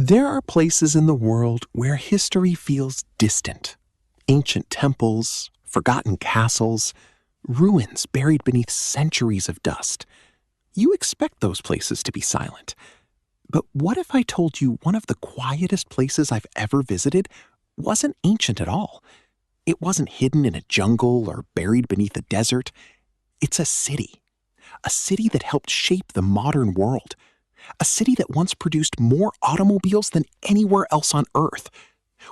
There are places in the world where history feels distant. Ancient temples, forgotten castles, ruins buried beneath centuries of dust. You expect those places to be silent. But what if I told you one of the quietest places I've ever visited wasn't ancient at all? It wasn't hidden in a jungle or buried beneath a desert. It's a city that helped shape the modern world. A city that once produced more automobiles than anywhere else on Earth,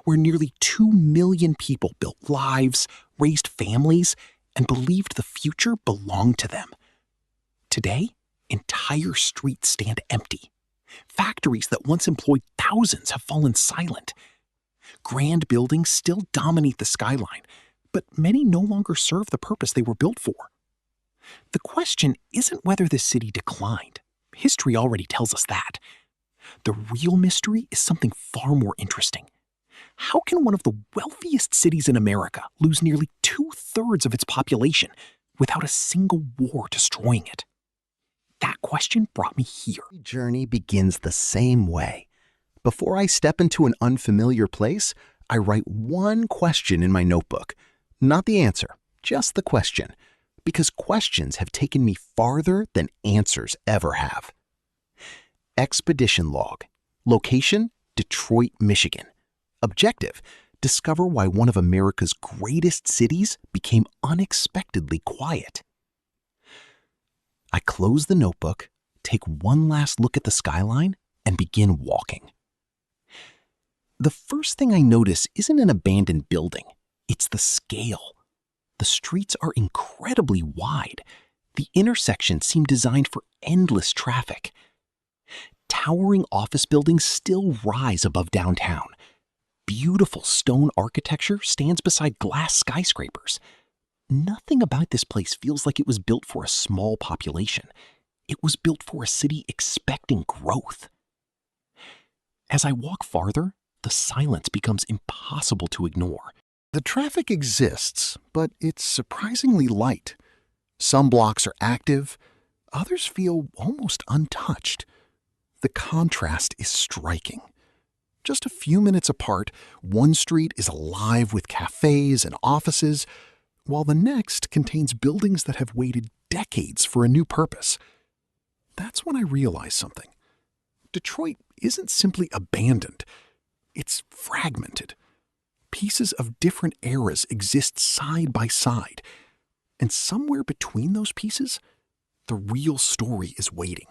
where nearly 2 million people built lives, raised families, and believed the future belonged to them. Today, entire streets stand empty. Factories that once employed thousands have fallen silent. Grand buildings still dominate the skyline, but many no longer serve the purpose they were built for. The question isn't whether the city declined. History already tells us that. The real mystery is something far more interesting. How can one of the wealthiest cities in America lose nearly 2/3 of its population without a single war destroying it? That question brought me here. Every journey begins the same way. Before I step into an unfamiliar place, I write one question in my notebook. Not the answer, just the question. Because questions have taken me farther than answers ever have. Expedition log. Location, Detroit, Michigan. Objective, discover why one of America's greatest cities became unexpectedly quiet. I close the notebook, take one last look at the skyline, and begin walking. The first thing I notice isn't an abandoned building, it's the scale. The streets are incredibly wide. The intersections seem designed for endless traffic. Towering office buildings still rise above downtown. Beautiful stone architecture stands beside glass skyscrapers. Nothing about this place feels like it was built for a small population. It was built for a city expecting growth. As I walk farther, the silence becomes impossible to ignore. The traffic exists, but it's surprisingly light. Some blocks are active, others feel almost untouched. The contrast is striking. Just a few minutes apart, one street is alive with cafes and offices, while the next contains buildings that have waited decades for a new purpose. That's when I realize something. Detroit isn't simply abandoned, it's fragmented. Pieces of different eras exist side by side, and somewhere between those pieces, the real story is waiting.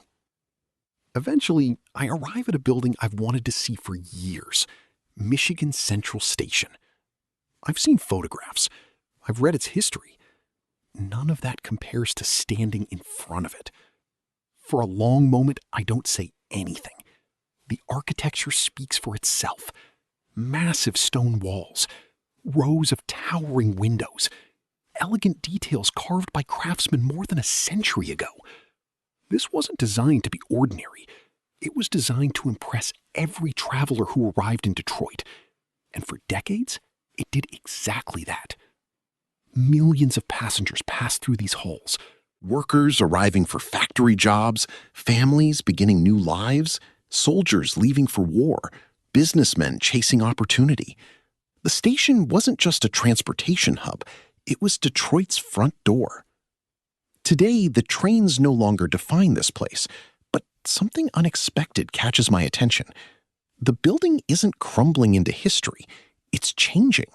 Eventually, I arrive at a building I've wanted to see for years, Michigan Central Station. I've seen photographs. I've read its history. None of that compares to standing in front of it. For a long moment, I don't say anything. The architecture speaks for itself. Massive stone walls, rows of towering windows, elegant details carved by craftsmen more than a century ago. This wasn't designed to be ordinary. It was designed to impress every traveler who arrived in Detroit. And for decades, it did exactly that. Millions of passengers passed through these halls. Workers arriving for factory jobs, families beginning new lives, soldiers leaving for war, businessmen chasing opportunity. The station wasn't just a transportation hub, it was Detroit's front door. Today, the trains no longer define this place, but something unexpected catches my attention. The building isn't crumbling into history, it's changing.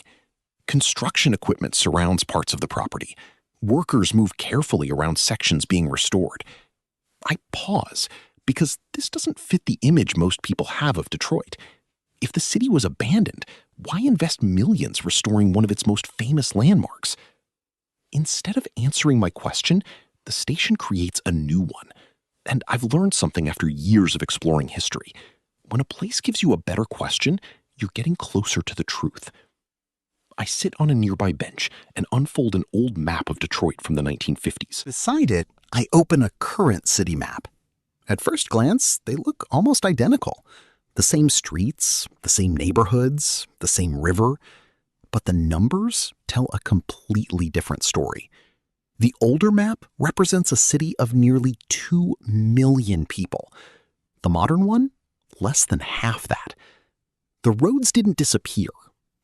Construction equipment surrounds parts of the property. Workers move carefully around sections being restored. I pause, because this doesn't fit the image most people have of Detroit. If the city was abandoned, why invest millions restoring one of its most famous landmarks? Instead of answering my question, the station creates a new one. And I've learned something after years of exploring history. When a place gives you a better question, you're getting closer to the truth. I sit on a nearby bench and unfold an old map of Detroit from the 1950s. Beside it, I open a current city map. At first glance, they look almost identical. The same streets, the same neighborhoods, the same river. But the numbers tell a completely different story. The older map represents a city of nearly 2 million people. The modern one, less than half that. The roads didn't disappear.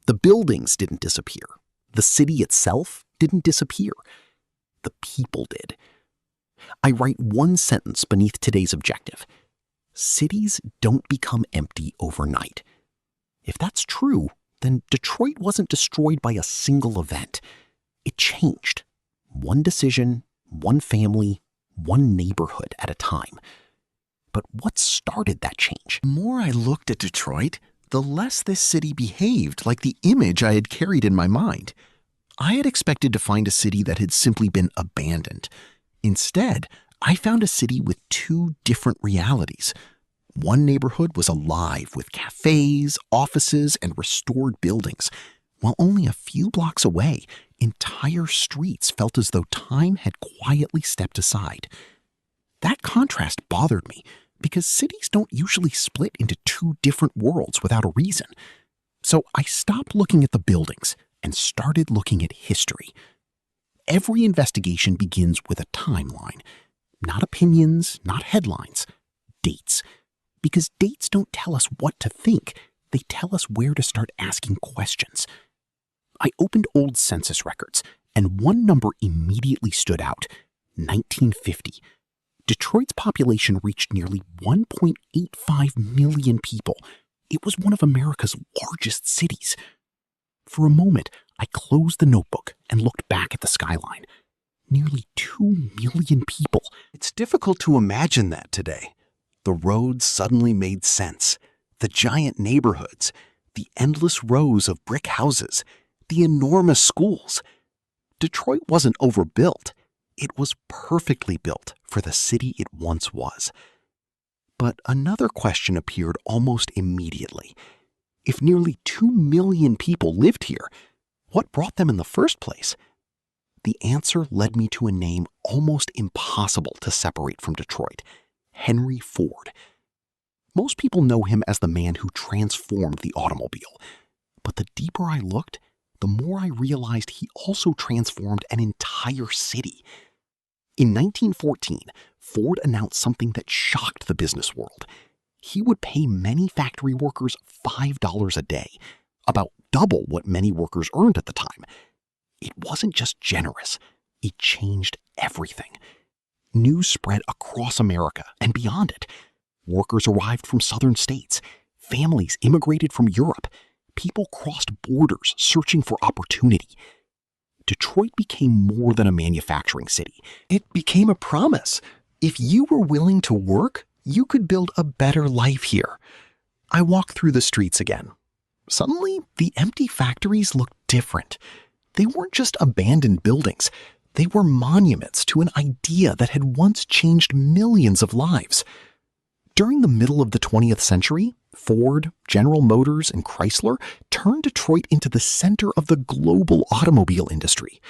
The buildings didn't disappear. The city itself didn't disappear. The people did. I write one sentence beneath today's objective. Cities don't become empty overnight. If that's true, then Detroit wasn't destroyed by a single event. It changed. One decision, one family, one neighborhood at a time. But what started that change? The more I looked at Detroit, the less this city behaved like the image I had carried in my mind. I had expected to find a city that had simply been abandoned. Instead, I found a city with two different realities. One neighborhood was alive with cafes, offices, and restored buildings, while only a few blocks away, entire streets felt as though time had quietly stepped aside. That contrast bothered me because cities don't usually split into two different worlds without a reason. So I stopped looking at the buildings and started looking at history. Every investigation begins with a timeline. Not opinions, not headlines, dates. Because dates don't tell us what to think, they tell us where to start asking questions. I opened old census records, and one number immediately stood out: 1950. Detroit's population reached nearly 1.85 million people. It was one of America's largest cities. For a moment, I closed the notebook and looked back at the skyline. Nearly 2 million people. It's difficult to imagine that today. The roads suddenly made sense. The giant neighborhoods, the endless rows of brick houses, the enormous schools. Detroit wasn't overbuilt. It was perfectly built for the city it once was. But another question appeared almost immediately. If nearly 2 million people lived here, what brought them in the first place? The answer led me to a name almost impossible to separate from Detroit: Henry Ford. Most people know him as the man who transformed the automobile. But the deeper I looked, the more I realized he also transformed an entire city. In 1914, Ford announced something that shocked the business world. He would pay many factory workers $5 a day, about double what many workers earned at the time. It wasn't just generous, it changed everything. News spread across America and beyond it. Workers arrived from southern states. Families immigrated from Europe. People crossed borders searching for opportunity. Detroit became more than a manufacturing city. It became a promise. If you were willing to work, you could build a better life here. I walked through the streets again. Suddenly, the empty factories looked different. They weren't just abandoned buildings. They were monuments to an idea that had once changed millions of lives. During the middle of the 20th century, Ford, General Motors, and Chrysler turned Detroit into the center of the global automobile industry.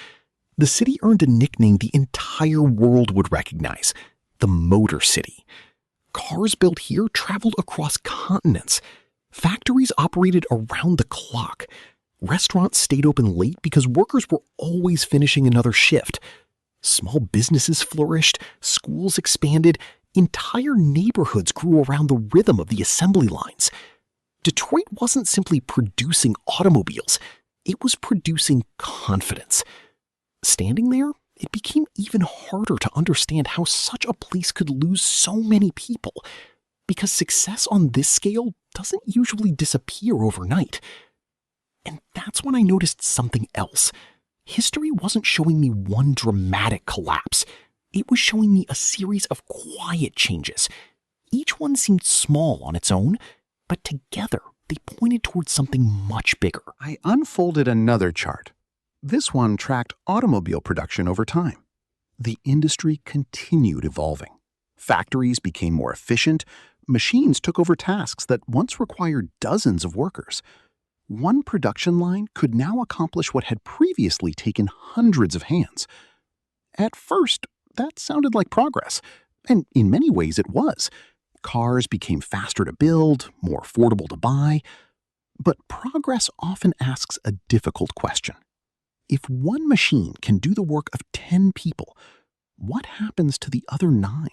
The city earned a nickname the entire world would recognize: the Motor City. Cars built here traveled across continents. Factories operated around the clock. Restaurants stayed open late because workers were always finishing another shift. Small businesses flourished, schools expanded, entire neighborhoods grew around the rhythm of the assembly lines. Detroit wasn't simply producing automobiles, it was producing confidence. Standing there, it became even harder to understand how such a place could lose so many people, because success on this scale doesn't usually disappear overnight. And that's when I noticed something else. History wasn't showing me one dramatic collapse. It was showing me a series of quiet changes. Each one seemed small on its own, but together they pointed towards something much bigger. I unfolded another chart. This one tracked automobile production over time. The industry continued evolving. Factories became more efficient. Machines took over tasks that once required dozens of workers. One production line could now accomplish what had previously taken hundreds of hands. At first, that sounded like progress, and in many ways it was. Cars became faster to build, more affordable to buy. But progress often asks a difficult question. If one machine can do the work of 10 people, what happens to the other 9?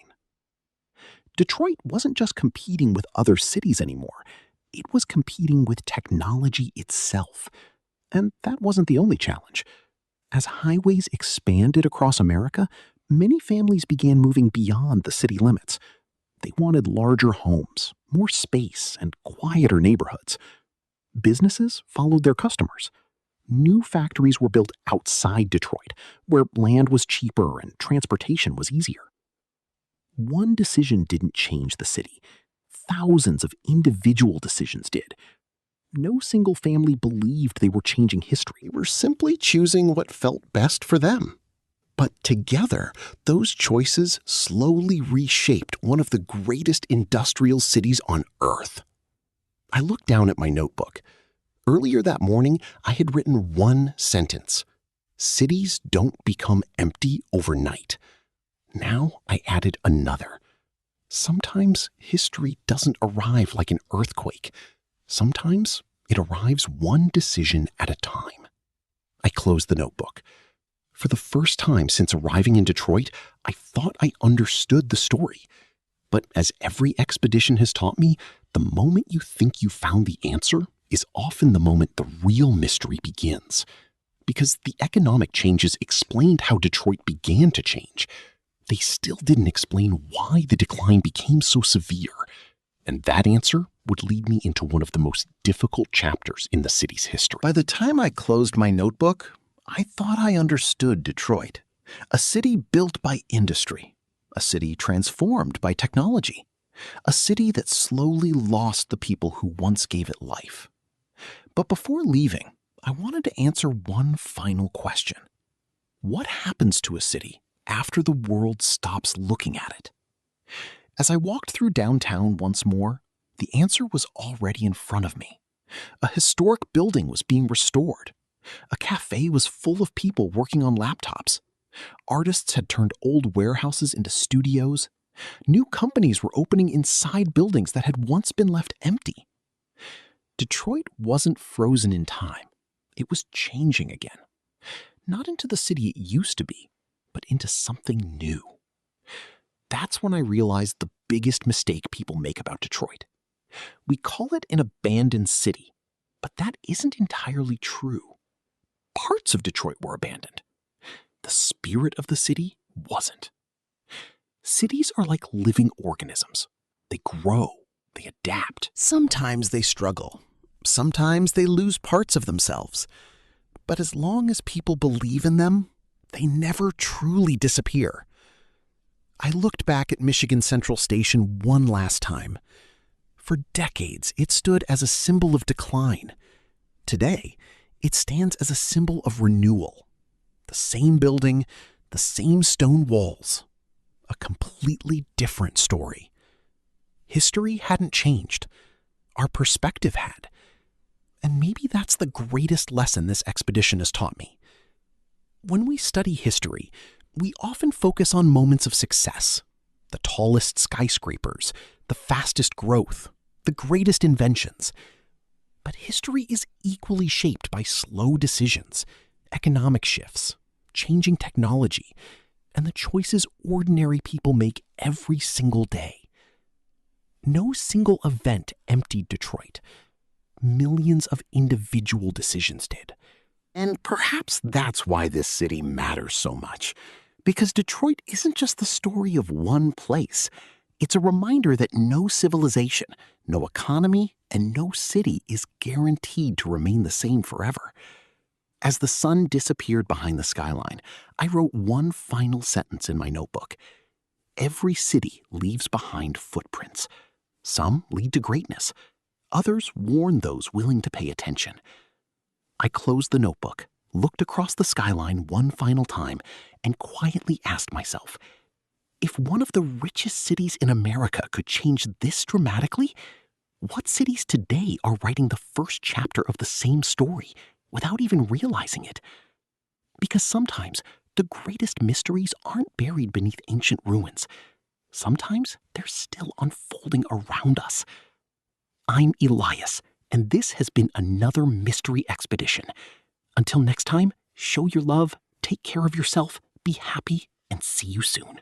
Detroit wasn't just competing with other cities anymore. It was competing with technology itself. And that wasn't the only challenge. As highways expanded across America, many families began moving beyond the city limits. They wanted larger homes, more space, and quieter neighborhoods. Businesses followed their customers. New factories were built outside Detroit, where land was cheaper and transportation was easier. One decision didn't change the city. Thousands of individual decisions did. No single family believed they were changing history. They were simply choosing what felt best for them. But together, those choices slowly reshaped one of the greatest industrial cities on Earth. I looked down at my notebook. Earlier that morning, I had written one sentence. Cities don't become empty overnight. Now I added another. Sometimes history doesn't arrive like an earthquake. Sometimes it arrives one decision at a time. I closed the notebook. For the first time since arriving in Detroit, I thought I understood the story. But as every expedition has taught me, the moment you think you found the answer is often the moment the real mystery begins. Because the economic changes explained how Detroit began to change. They still didn't explain why the decline became so severe. And that answer would lead me into one of the most difficult chapters in the city's history. By the time I closed my notebook, I thought I understood Detroit. A city built by industry. A city transformed by technology. A city that slowly lost the people who once gave it life. But before leaving, I wanted to answer one final question. What happens to a city after the world stops looking at it? As I walked through downtown once more, the answer was already in front of me. A historic building was being restored. A cafe was full of people working on laptops. Artists had turned old warehouses into studios. New companies were opening inside buildings that had once been left empty. Detroit wasn't frozen in time. It was changing again. Not into the city it used to be, but into something new. That's when I realized the biggest mistake people make about Detroit. We call it an abandoned city, but that isn't entirely true. Parts of Detroit were abandoned. The spirit of the city wasn't. Cities are like living organisms. They grow, they adapt. Sometimes they struggle. Sometimes they lose parts of themselves. But as long as people believe in them, they never truly disappear. I looked back at Michigan Central Station one last time. For decades, it stood as a symbol of decline. Today, it stands as a symbol of renewal. The same building, the same stone walls. A completely different story. History hadn't changed. Our perspective had. And maybe that's the greatest lesson this expedition has taught me. When we study history, we often focus on moments of success. The tallest skyscrapers, the fastest growth, the greatest inventions. But history is equally shaped by slow decisions, economic shifts, changing technology, and the choices ordinary people make every single day. No single event emptied Detroit. Millions of individual decisions did. And perhaps that's why this city matters so much. Because Detroit isn't just the story of one place. It's a reminder that no civilization, no economy, and no city is guaranteed to remain the same forever. As the sun disappeared behind the skyline, I wrote one final sentence in my notebook. Every city leaves behind footprints. Some lead to greatness. Others warn those willing to pay attention. I closed the notebook, looked across the skyline one final time, and quietly asked myself, if one of the richest cities in America could change this dramatically, what cities today are writing the first chapter of the same story without even realizing it? Because sometimes the greatest mysteries aren't buried beneath ancient ruins. Sometimes they're still unfolding around us. I'm Elias, and this has been another mystery expedition. Until next time, show your love, take care of yourself, be happy, and see you soon.